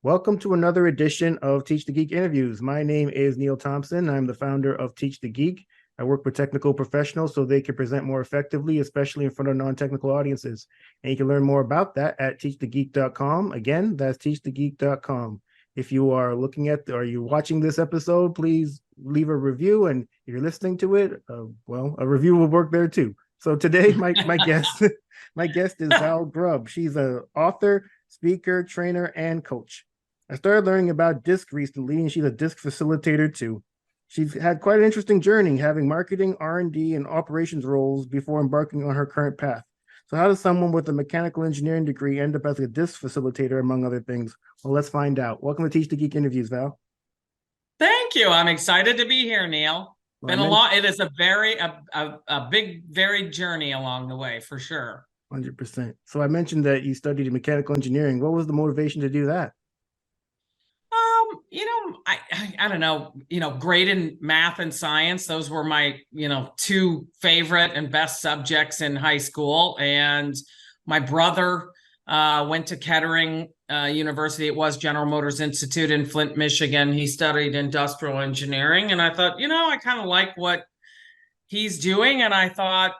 Welcome to another edition of Teach the Geek interviews. My name is Neil Thompson. I'm the founder of Teach the Geek. I work with technical professionals so they can present more effectively, especially in front of non-technical audiences. And you can learn more about that at teachthegeek.com. Again, that's teachthegeek.com. If you are looking at or you're watching this episode, please leave a review. And if you're listening to it, a review will work there too. So today, my guest, my guest is Val Grubb. She's an author, speaker, trainer, and coach. I started learning about DISC recently, and she's a DISC facilitator too. She's had quite an interesting journey, having marketing, R&D, and operations roles before embarking on her current path. So how does someone with a mechanical engineering degree end up as a DISC facilitator, among other things? Well, let's find out. Welcome to Teach the Geek interviews, Val. Thank you. I'm excited to be here, Neil. Been a lot. It is a big, varied journey along the way, for sure. 100%. So I mentioned that you studied mechanical engineering. What was the motivation to do that? I don't know, great in math and science. Those were my, two favorite and best subjects in high school. And my brother went to Kettering University. It was General Motors Institute in Flint, Michigan. He studied industrial engineering. And I thought, I kind of like what he's doing. And I thought,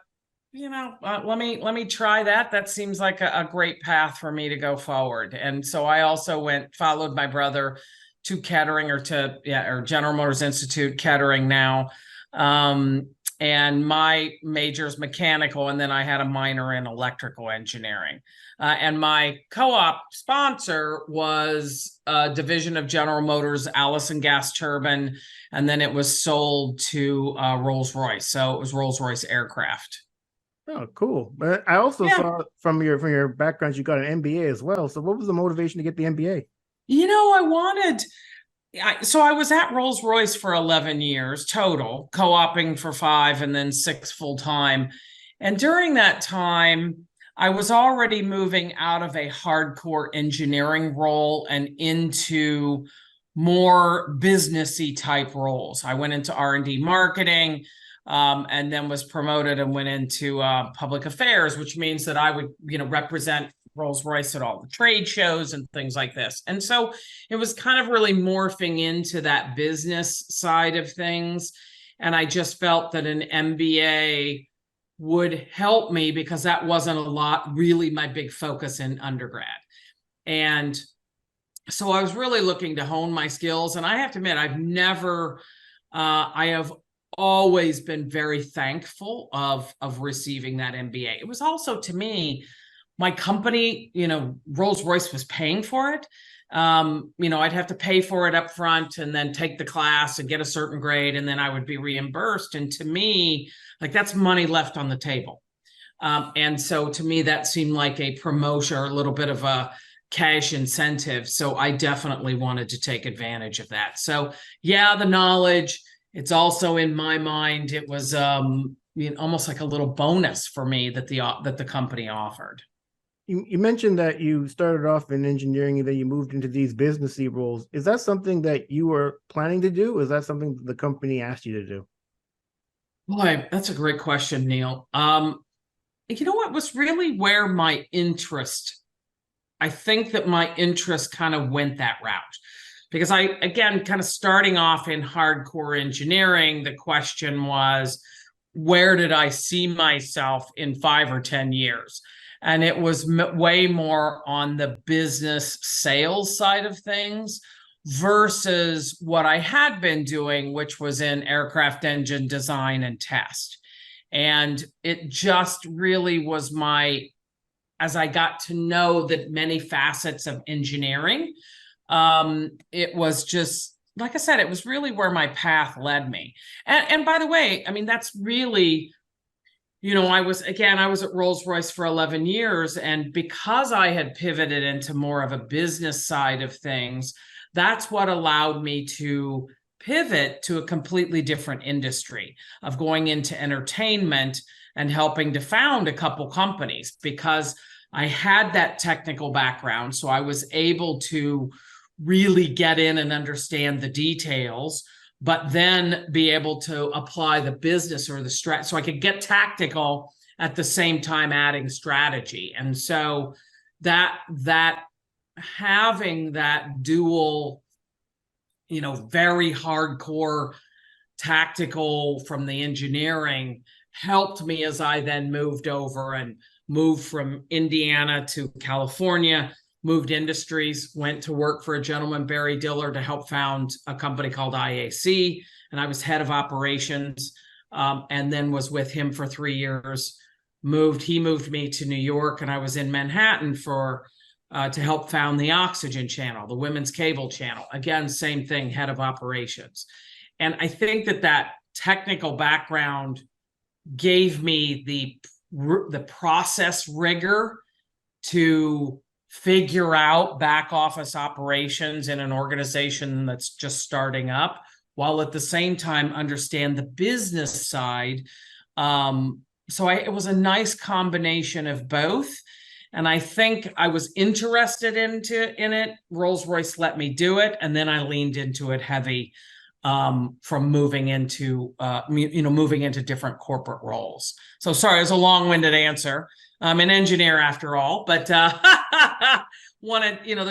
let me try that. That seems like a great path for me to go forward. And so I also followed my brother to Kettering or General Motors Institute, Kettering now. And my major is mechanical, and then I had a minor in electrical engineering. And my co-op sponsor was a division of General Motors, Allison Gas Turbine, and then it was sold to Rolls-Royce. So it was Rolls-Royce Aircraft. Oh, cool. But I also saw from your background, you got an MBA as well. So what was the motivation to get the MBA? I was at Rolls-Royce for 11 years total, co-oping for 5 and then 6 full-time. And during that time, I was already moving out of a hardcore engineering role and into more businessy type roles. I went into R&D marketing, and then was promoted and went into public affairs, which means that I would, represent Rolls-Royce at all the trade shows and things like this. And so it was kind of really morphing into that business side of things. And I just felt that an MBA would help me because that wasn't really my big focus in undergrad. And so I was really looking to hone my skills. And I have to admit, I have always been very thankful of receiving that MBA. It was also, to me, my company, Rolls-Royce was paying for it. I'd have to pay for it up front and then take the class and get a certain grade, and then I would be reimbursed. And to me, that's money left on the table. And so to me, that seemed like a promotion or a little bit of a cash incentive. So I definitely wanted to take advantage of that. So the knowledge, it's also in my mind, it was almost like a little bonus for me that the company offered. You mentioned that you started off in engineering and then you moved into these businessy roles. Is that something that you were planning to do? Or is that something the company asked you to do? Boy, that's a great question, Neil. You know what was really where I think that my interest kind of went that route. Because again, kind of starting off in hardcore engineering, the question was, where did I see myself in 5 or 10 years? And it was way more on the business sales side of things versus what I had been doing, which was in aircraft engine design and test. And it just really was as I got to know the many facets of engineering, it was just, like I said, it was really where my path led me. And by the way, that's really, I was at Rolls-Royce for 11 years. And because I had pivoted into more of a business side of things, that's what allowed me to pivot to a completely different industry of going into entertainment and helping to found a couple companies because I had that technical background. So I was able to really get in and understand the details, but then be able to apply the business or the strat. So I could get tactical at the same time adding strategy. And so that having that dual, very hardcore tactical from the engineering helped me as I then moved over and moved from Indiana to California, moved industries, went to work for a gentleman, Barry Diller, to help found a company called IAC. And I was head of operations, and then was with him for 3 years. He moved me to New York, and I was in Manhattan to help found the Oxygen channel, the women's cable channel. Again, same thing, head of operations. And I think that technical background gave me the process rigor to figure out back office operations in an organization that's just starting up, while at the same time understand the business side. It was a nice combination of both. And I think I was interested in it. Rolls-Royce let me do it. And then I leaned into it heavy from moving into different corporate roles. So sorry, it's a long-winded answer. I'm an engineer after all, but there's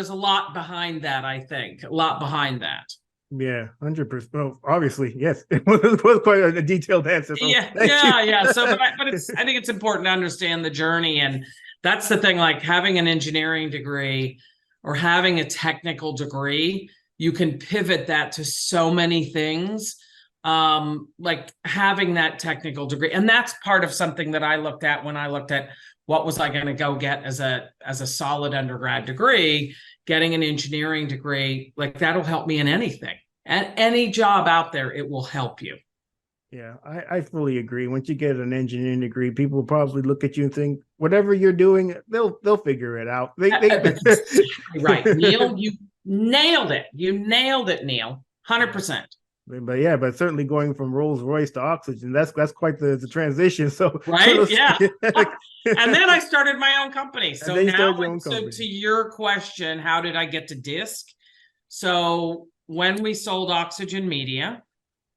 a lot behind that, I think. A lot behind that. Yeah, 100%. Well, obviously, yes. It was quite a detailed answer. So yeah. So, but I think it's important to understand the journey. And that's the thing, like having an engineering degree or having a technical degree, you can pivot that to so many things, like having that technical degree. And that's part of something that I looked at when I looked at what was I going to go get as a solid undergrad degree. Getting an engineering degree, like that'll help me in anything. At any job out there, it will help you. Yeah, I fully agree. Once you get an engineering degree, people will probably look at you and think, whatever you're doing, they'll figure it out. That's exactly right. Neil, you nailed it. You nailed it, Neil. 100%. But certainly going from Rolls-Royce to Oxygen, that's quite the transition. So right, yeah. And then I started my own company. So now, to your question, how did I get to DISC? So when we sold Oxygen Media,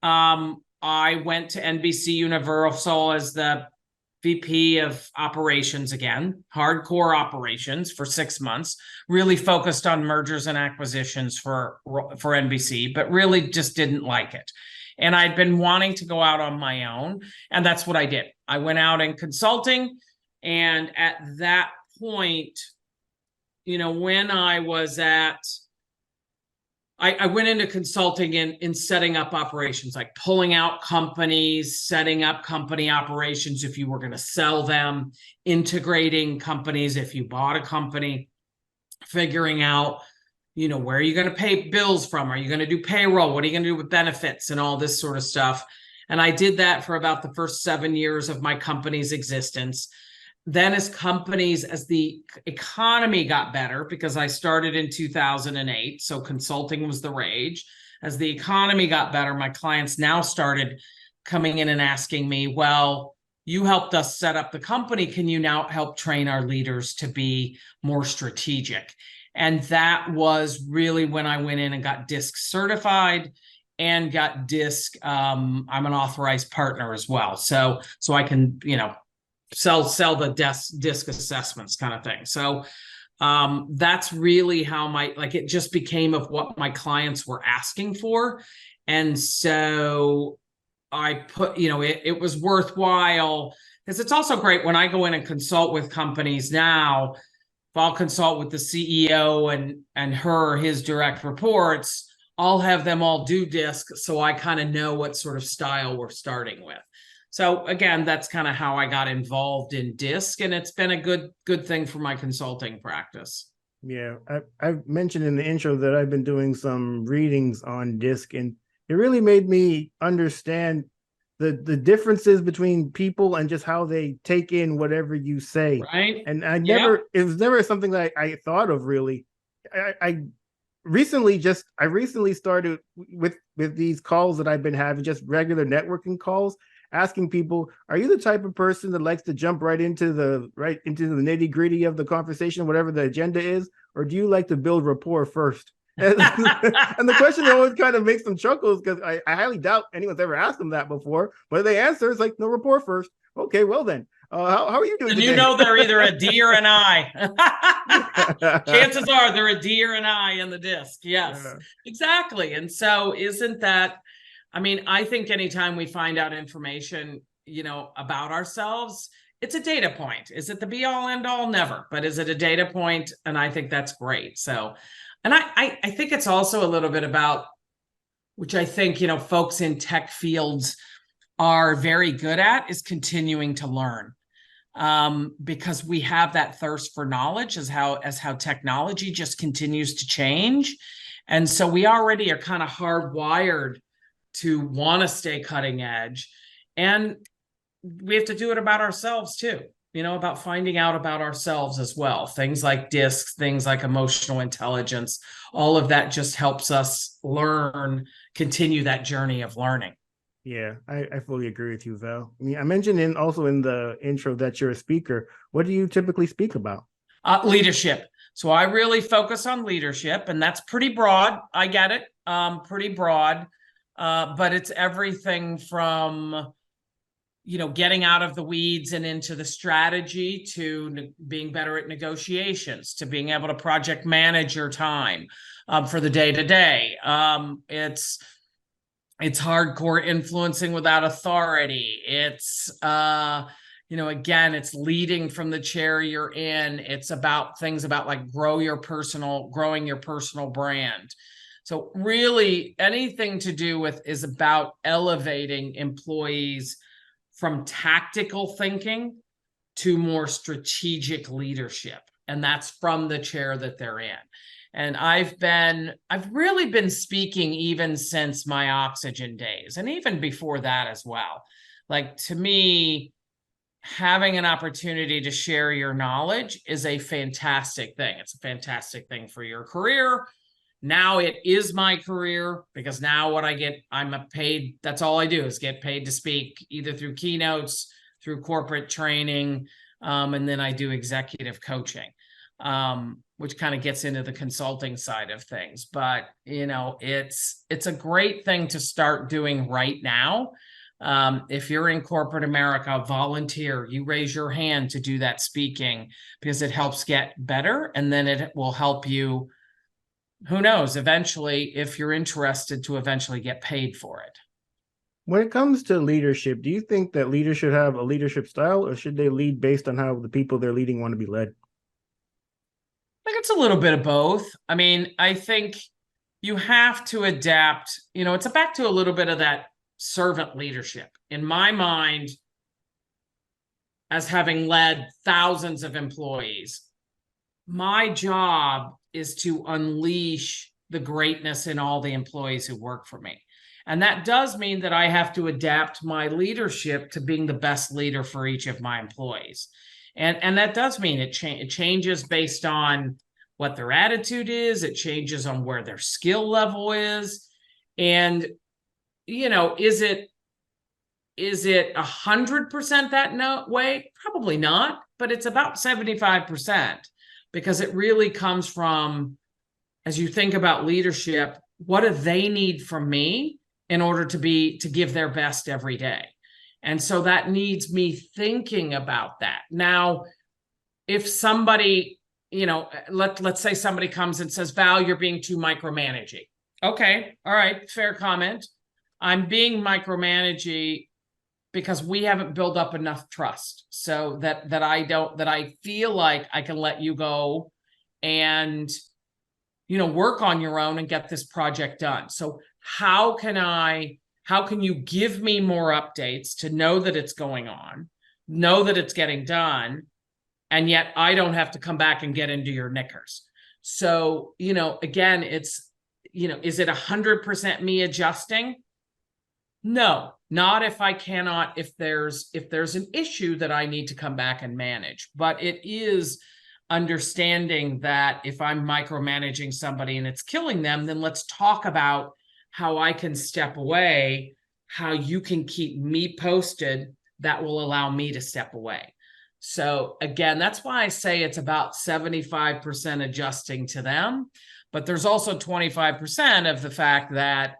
I went to NBC Universal as the VP of operations again, hardcore operations for 6 months, really focused on mergers and acquisitions for NBC, but really just didn't like it. And I'd been wanting to go out on my own, and that's what I did. I went out in consulting, and at that point, when I was I went into consulting in setting up operations, like pulling out companies, setting up company operations if you were going to sell them, integrating companies if you bought a company, figuring out, where are you going to pay bills from? Are you going to do payroll? What are you going to do with benefits and all this sort of stuff? And I did that for about the first 7 years of my company's existence. Then as the economy got better, because I started in 2008, so consulting was the rage. As the economy got better, my clients now started coming in and asking me, well, you helped us set up the company. Can you now help train our leaders to be more strategic? And that was really when I went in and got DISC certified and got DISC. I'm an authorized partner as well. So I can, sell the DISC assessments kind of thing. So that's really how it just became of what my clients were asking for. And so I put, it was worthwhile, because it's also great when I go in and consult with companies now. If I'll consult with the CEO and his direct reports, I'll have them all do DISC, so I kind of know what sort of style we're starting with. So again, that's kind of how I got involved in DISC, and it's been a good thing for my consulting practice. Yeah, I've mentioned in the intro that I've been doing some readings on DISC, and it really made me understand the differences between people and just how they take in whatever you say. Right. And it was never something that I thought of really. I recently started with these calls that I've been having, just regular networking calls, asking people, are you the type of person that likes to jump right into the nitty-gritty of the conversation, whatever the agenda is, or do you like to build rapport first? And the question always kind of makes them chuckle, because I highly doubt anyone's ever asked them that before, but the answer is like, no, rapport first. Okay, well then, How are you doing And today? you know they're either a D or an I. Chances are they're a D or an I in the disc. Yes, Yeah. exactly. And so isn't that, I mean, I think anytime we find out information, about ourselves, it's a data point. Is it the be all end all? Never. But is it a data point? And I think that's great. So, and I think it's also a little bit about, which I think, folks in tech fields are very good at, is continuing to learn, because we have that thirst for knowledge as how technology just continues to change. And so we already are kind of hardwired to want to stay cutting edge. And we have to do it about ourselves too, about finding out about ourselves as well. Things like discs, things like emotional intelligence, all of that just helps us continue that journey of learning. Yeah, I fully agree with you, Val. I mean, I mentioned also in the intro that you're a speaker. What do you typically speak about? Leadership. So I really focus on leadership, and that's pretty broad. I get it, pretty broad, but it's everything from getting out of the weeds and into the strategy, to being better at negotiations, to being able to project manage your time for the day to day. It's hardcore influencing without authority. It's again, it's leading from the chair you're in. It's about things about like growing your personal brand. So really anything to do with is about elevating employees from tactical thinking to more strategic leadership. And that's from the chair that they're in. And I've really been speaking even since my oxygen days, and even before that as well. Like, to me, having an opportunity to share your knowledge is a fantastic thing. It's a fantastic thing for your career. Now it is my career, because now what I get, paid. That's all I do, is get paid to speak, either through keynotes, through corporate training, and then I do executive coaching, which kind of gets into the consulting side of things. But it's a great thing to start doing right now. If you're in corporate America, volunteer. You raise your hand to do that speaking, because it helps get better, and then it will help you, who knows, eventually, if you're interested, to eventually get paid for it. When it comes to leadership, do you think that leaders should have a leadership style, or should they lead based on how the people they're leading want to be led? I think it's a little bit of both. I mean, I think you have to adapt. It's back to a little bit of that servant leadership. In my mind, as having led thousands of employees, my job is to unleash the greatness in all the employees who work for me. And that does mean that I have to adapt my leadership to being the best leader for each of my employees. And that does mean it changes based on what their attitude is. It changes on where their skill level is. And, is it 100% that way? Probably not, but it's about 75%, because it really comes from, as you think about leadership, what do they need from me in order to give their best every day? And so that needs me thinking about that. Now, if somebody, let's say somebody comes and says, Val, you're being too micromanaging. Okay, all right, fair comment. I'm being micromanaging because we haven't built up enough trust, so that I feel like I can let you go and work on your own and get this project done. So how can you give me more updates to know that it's going on, know that it's getting done, and yet I don't have to come back and get into your knickers? So, again, it's, is it 100% me adjusting? No, not if there's an issue that I need to come back and manage. But it is understanding that if I'm micromanaging somebody and it's killing them, then let's talk about how I can step away, how you can keep me posted that will allow me to step away. So again, that's why I say it's about 75% adjusting to them, but there's also 25% of the fact that,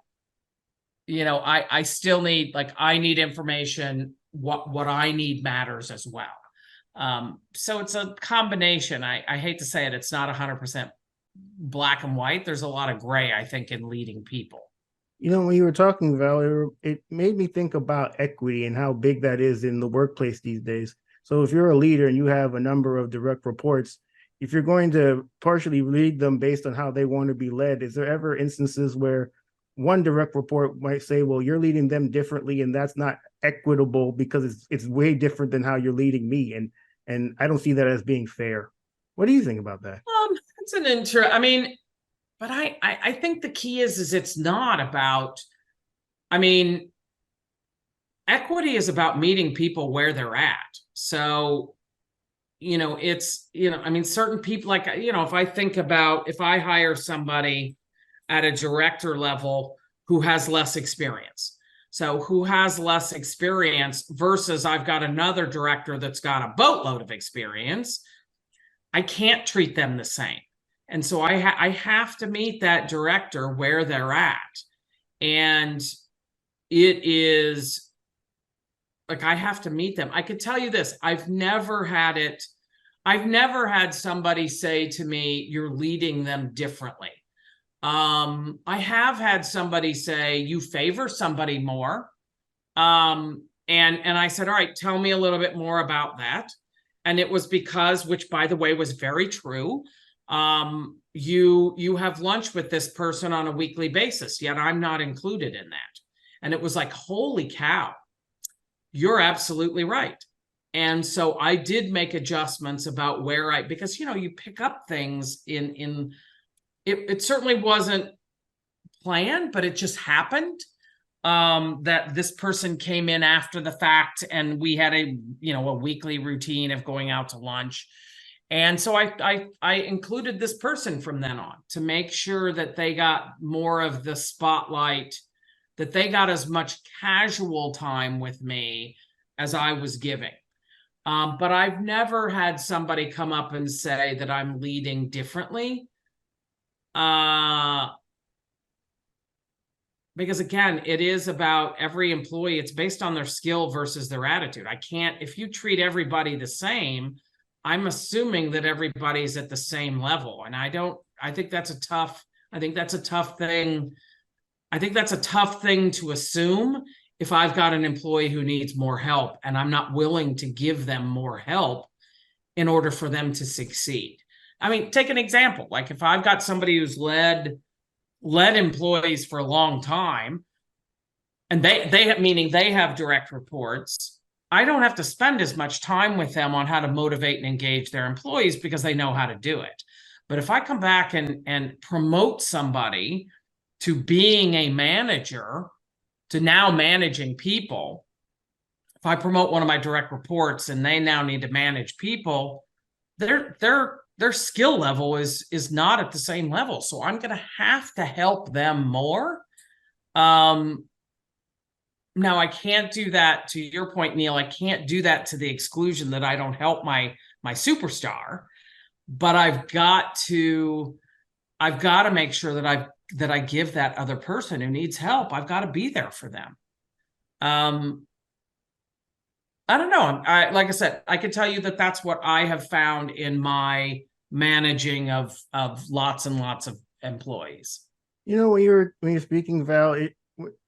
I still need, I need information what I need matters as well. So it's a combination. I hate to say it, it's not 100% black and white. There's a lot of gray, I think, in leading people. You know, when you were talking, Val, it made me think about equity and how big that is in the workplace these days. So if you're a leader and you have a number of direct reports, if you're going to partially lead them based on how they want to be led, is there ever instances where one direct report might say, well, you're leading them differently and that's not equitable because it's way different than how you're leading me, and I don't see that as being fair. What do you think about that? It's an I mean, but I think the key is it's not about, I mean, equity is about meeting people where they're at. So, it's, I mean, certain people, like, if I think about, if I hire somebody at a director level who has less experience. So who has less experience versus I've got another director that's got a boatload of experience, I can't treat them the same. And so I have to meet that director where they're at. And it is like, I have to meet them. I could tell you this, I've never had somebody say to me, you're leading them differently. I have had somebody say, you favor somebody more. And I said, all right, tell me a little bit more about that. And it was because, which by the way, was very true. You have lunch with this person on a weekly basis, yet I'm not included in that. And it was like, holy cow, you're absolutely right. And so I did make adjustments about where because, you pick up things it certainly wasn't planned, but it just happened. That this person came in after the fact and we had a weekly routine of going out to lunch. And so I included this person from then on to make sure that they got more of the spotlight, that they got as much casual time with me as I was giving. But I've never had somebody come up and say that I'm leading differently. Because again, it is about every employee. It's based on their skill versus their attitude. If you treat everybody the same, I'm assuming that everybody's at the same level. And I think that's a tough thing. I think that's a tough thing to assume if I've got an employee who needs more help and I'm not willing to give them more help in order for them to succeed. I mean, take an example. Like if I've got somebody who's led employees for a long time, and they have direct reports, I don't have to spend as much time with them on how to motivate and engage their employees because they know how to do it. But if I come back and promote somebody to being a manager, to now managing people, if I promote one of my direct reports and they now need to manage people, their skill level is not at the same level. So I'm going to have to help them more. Now I can't do that, to your point, Neil, I can't do that to the exclusion that I don't help my superstar, but I've got to make sure that I give that other person who needs help, I've got to be there for them. I don't know. Like I said, I can tell you that that's what I have found in my managing of lots and lots of employees. When you're speaking, Val,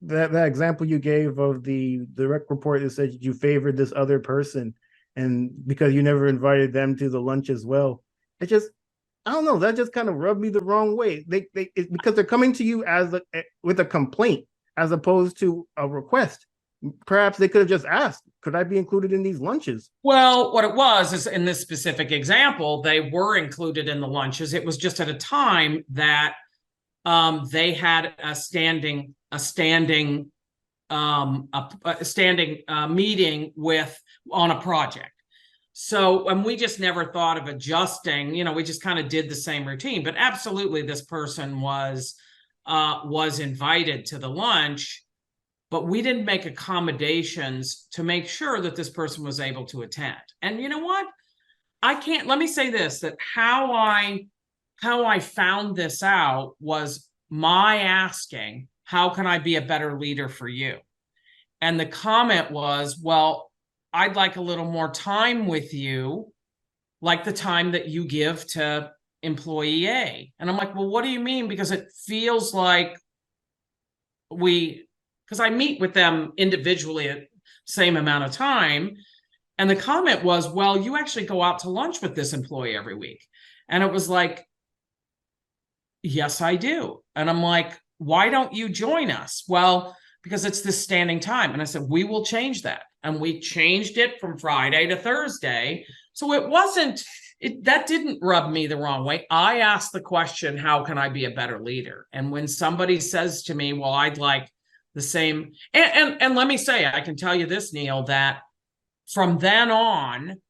that example you gave of the direct report that said you favored this other person, and because you never invited them to the lunch as well, I don't know, that just kind of rubbed me the wrong way. Because they're coming to you with a complaint as opposed to a request. Perhaps they could have just asked, could I be included in these lunches? Well, what it was is, in this specific example, they were included in the lunches. It was just at a time that they had a standing meeting on a project. So, and we just never thought of adjusting, we just kind of did the same routine. But absolutely, this person was invited to the lunch, but we didn't make accommodations to make sure that this person was able to attend. And you know what? Let me say this, that how I found this out was my asking, how can I be a better leader for you? And the comment was, well, I'd like a little more time with you, like the time that you give to employee A. And I'm like, well, what do you mean? Because it feels like because I meet with them individually at the same amount of time. And the comment was, well, you actually go out to lunch with this employee every week. And it was like, yes, I do. And I'm like, why don't you join us? Well, because it's this standing time. And I said, we will change that. And we changed it from Friday to Thursday. So it wasn't, that didn't rub me the wrong way. I asked the question, how can I be a better leader? And when somebody says to me, well, I'd like the same, and let me say, I can tell you this, Neil, that from then on,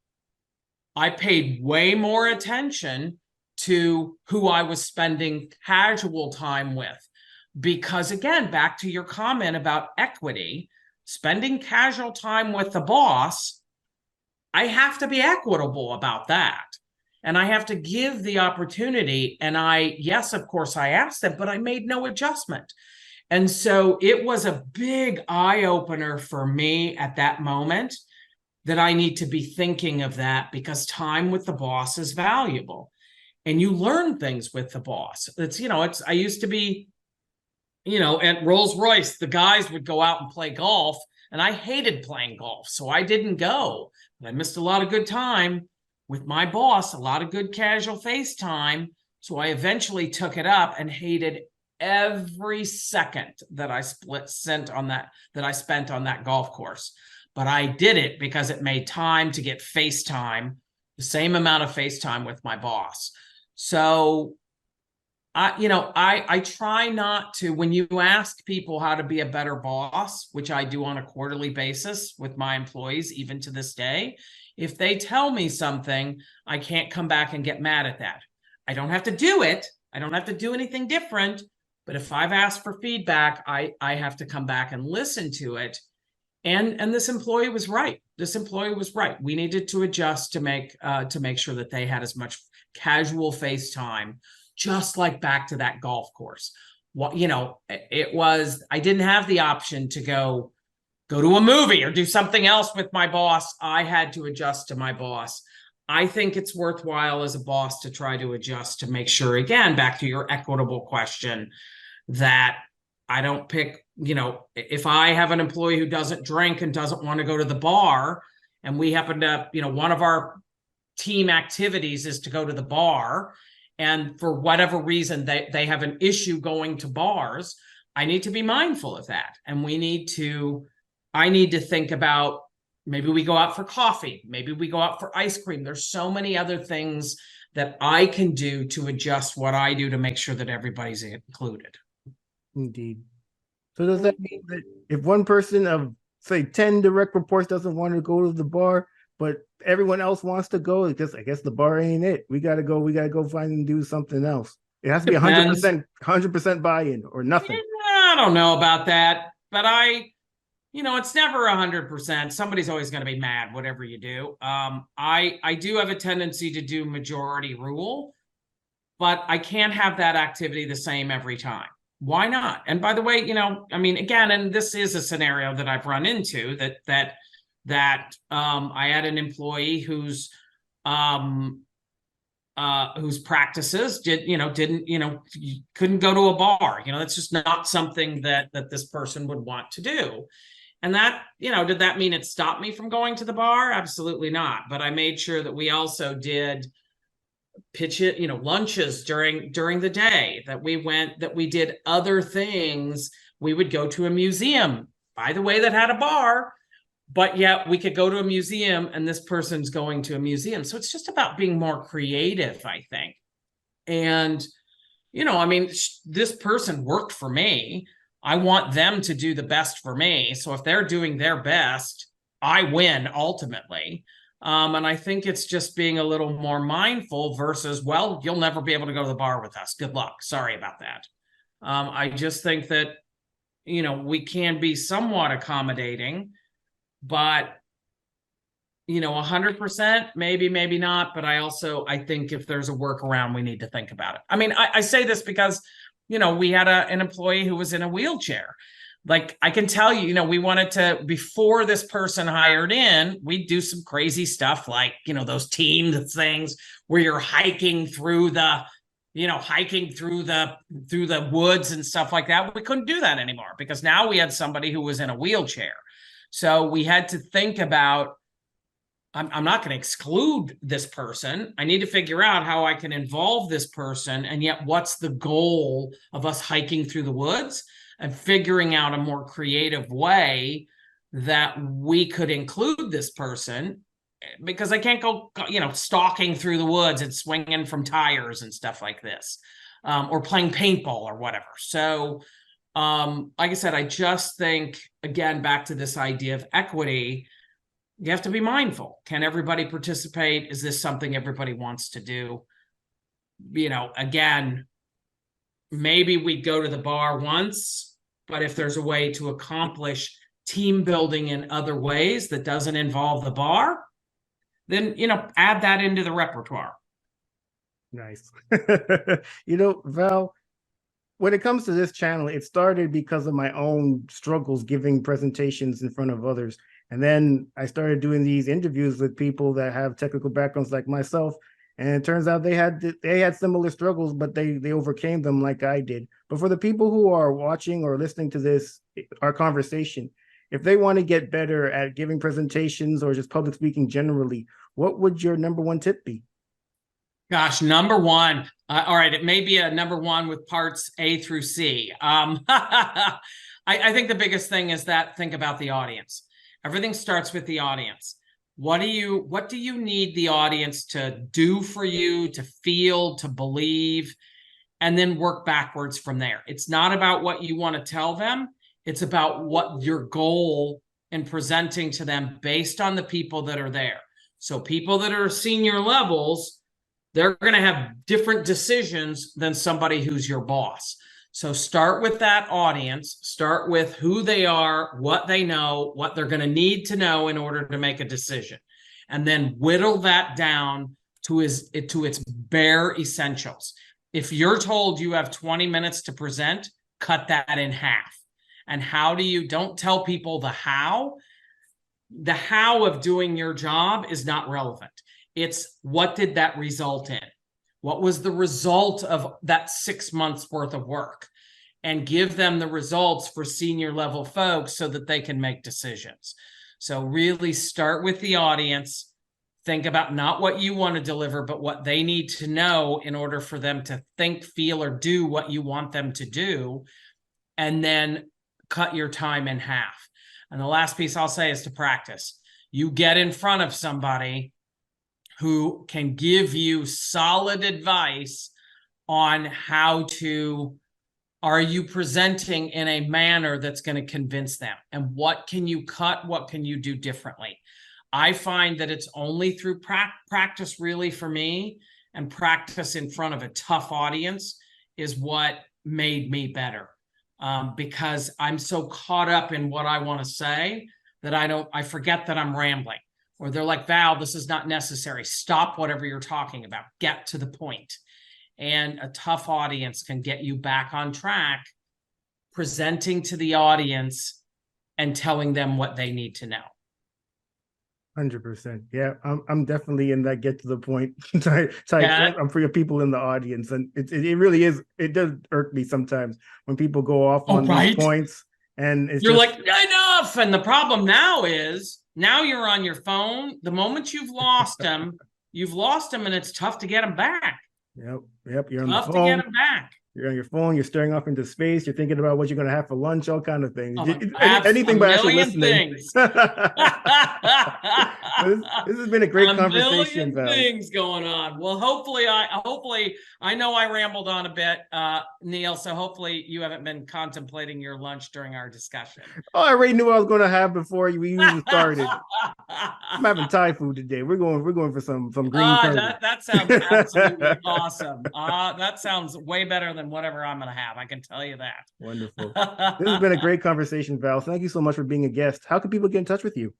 I paid way more attention to who I was spending casual time with. Because again, back to your comment about equity, spending casual time with the boss, I have to be equitable about that. And I have to give the opportunity. And yes, of course, I asked them, but I made no adjustment. And so it was a big eye opener for me at that moment that I need to be thinking of that, because time with the boss is valuable. And you learn things with the boss. I used to be, at Rolls-Royce, the guys would go out and play golf, and I hated playing golf. So I didn't go. But I missed a lot of good time with my boss, a lot of good casual face time. So I eventually took it up and hated every second that I spent on that golf course. But I did it because it made time to get face time, the same amount of face time with my boss. So I try not to, when you ask people how to be a better boss, which I do on a quarterly basis with my employees, even to this day, if they tell me something, I can't come back and get mad at that. I don't have to do it. I don't have to do anything different. But if I've asked for feedback, I have to come back and listen to it. And this employee was right. We needed to adjust to make sure that they had as much casual face time, just like back to that golf course. I didn't have the option to go to a movie or do something else with my boss. I had to adjust to my boss. I think it's worthwhile as a boss to try to adjust to make sure, again, back to your equitable question, that I don't pick, if I have an employee who doesn't drink and doesn't want to go to the bar, and we happen to, one of our team activities is to go to the bar, and for whatever reason they have an issue going to bars, I need to be mindful of that. And I need to think about, maybe we go out for coffee, maybe we go out for ice cream. There's so many other things that I can do to adjust what I do to make sure that everybody's included. Indeed. So does that mean that if one person of, say, 10 direct reports doesn't want to go to the bar, but everyone else wants to go, I guess the bar ain't it. We gotta go find and do something else. It has to be 100% buy-in or nothing. I don't know about that, but it's never 100%. Somebody's always going to be mad, whatever you do. I do have a tendency to do majority rule, but I can't have that activity the same every time. Why not? And by the way, again, and this is a scenario that I've run into, that I had an employee whose practices couldn't go to a bar. That's just not something that this person would want to do. And that, did that mean it stopped me from going to the bar? Absolutely not. But I made sure that we also did lunches during the day, that we did other things. We would go to a museum, by the way, that had a bar, but yet we could go to a museum and this person's going to a museum. So it's just about being more creative, I think. And, this person worked for me. I want them to do the best for me. So if they're doing their best, I win ultimately. And I think it's just being a little more mindful versus, well, you'll never be able to go to the bar with us. Good luck. Sorry about that. I just think that, we can be somewhat accommodating, but, 100%, maybe not. But I think if there's a workaround, we need to think about it. I say this because, we had an employee who was in a wheelchair. like I can tell you, we wanted to, before this person hired in, we'd do some crazy stuff like, those teamed things where you're hiking through the woods and stuff like that. We couldn't do that anymore because now we had somebody who was in a wheelchair. So we had to think about, I'm not going to exclude this person. I need to figure out how I can involve this person. And yet what's the goal of us hiking through the woods and figuring out a more creative way that we could include this person, because I can't go, stalking through the woods and swinging from tires and stuff like this, or playing paintball or whatever. So, like I said, I just think, again, back to this idea of equity, you have to be mindful. Can everybody participate? Is this something everybody wants to do? Again, maybe we go to the bar once, but if there's a way to accomplish team building in other ways that doesn't involve the bar, then, add that into the repertoire. Nice. Val, when it comes to this channel, it started because of my own struggles giving presentations in front of others. And then I started doing these interviews with people that have technical backgrounds like myself. And it turns out they had similar struggles, but they overcame them like I did. But for the people who are watching or listening to our conversation, if they want to get better at giving presentations or just public speaking generally, what would your number one tip be? Gosh, number one. All right, it may be a number one with parts A through C. I think the biggest thing is think about the audience. Everything starts with the audience. What do you need the audience to do for you, to feel, to believe, and then work backwards from there. It's not about what you want to tell them. It's about what your goal in presenting to them based on the people that are there. So people that are senior levels, they're going to have different decisions than somebody who's your boss. So start with that audience, start with who they are, what they know, what they're going to need to know in order to make a decision. And then whittle that down to its bare essentials. If you're told you have 20 minutes to present, cut that in half. And don't tell people the how. The how of doing your job is not relevant. It's what did that result in? What was the result of that 6 months worth of work? And give them the results for senior level folks so that they can make decisions. So really start with the audience. Think about not what you want to deliver, but what they need to know in order for them to think, feel, or do what you want them to do. And then cut your time in half. And the last piece I'll say is to practice. You get in front of somebody who can give you solid advice on are you presenting in a manner that's going to convince them? And what can you cut? What can you do differently? I find that it's only through practice really for me, and practice in front of a tough audience is what made me better. Because I'm so caught up in what I want to say that I forget that I'm rambling. Or they're like, Val, this is not necessary. Stop whatever you're talking about. Get to the point. And a tough audience can get you back on track, presenting to the audience and telling them what they need to know. 100%. Yeah, I'm definitely in that get to the point type. Yeah. I'm for your people in the audience, and it really is. It does irk me sometimes when people go off on these points, and you're like, enough. And the problem now is you're on your phone. The moment you've lost them, and it's tough to get them back. Yep. You're on the phone. Tough to get them back. You're on your phone. You're staring off into space. You're thinking about what you're going to have for lunch, all kind of things. Anything but actually listening. This has been a great conversation. Things going on. Well, hopefully, I know I rambled on a bit, Neil. So hopefully, you haven't been contemplating your lunch during our discussion. Oh, I already knew what I was going to have before we even started. I'm having Thai food today. We're going for some green curry. That sounds absolutely awesome. That sounds way better than whatever I'm going to have. I can tell you that. Wonderful. This has been a great conversation, Val. Thank you so much for being a guest. How can people get in touch with you?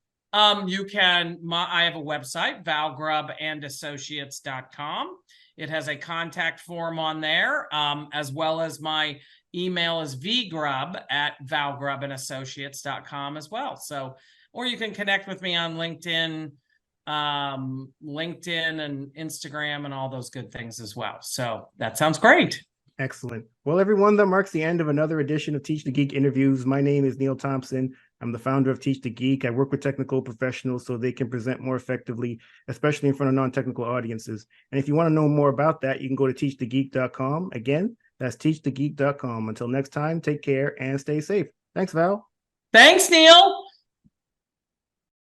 You can, I have a website, valgrubbandassociates.com. It has a contact form on there, as well as my email is vgrubb@valgrubbandassociates.com as well. So, or you can connect with me on LinkedIn and Instagram and all those good things as well. So that sounds great. Excellent. Well, everyone, that marks the end of another edition of Teach the Geek interviews. My name is Neil Thompson. I'm the founder of Teach the Geek. I work with technical professionals so they can present more effectively, especially in front of non-technical audiences. And if you want to know more about that, you can go to teachthegeek.com. Again, that's teachthegeek.com. Until next time, take care and stay safe. Thanks, Val. Thanks, Neil.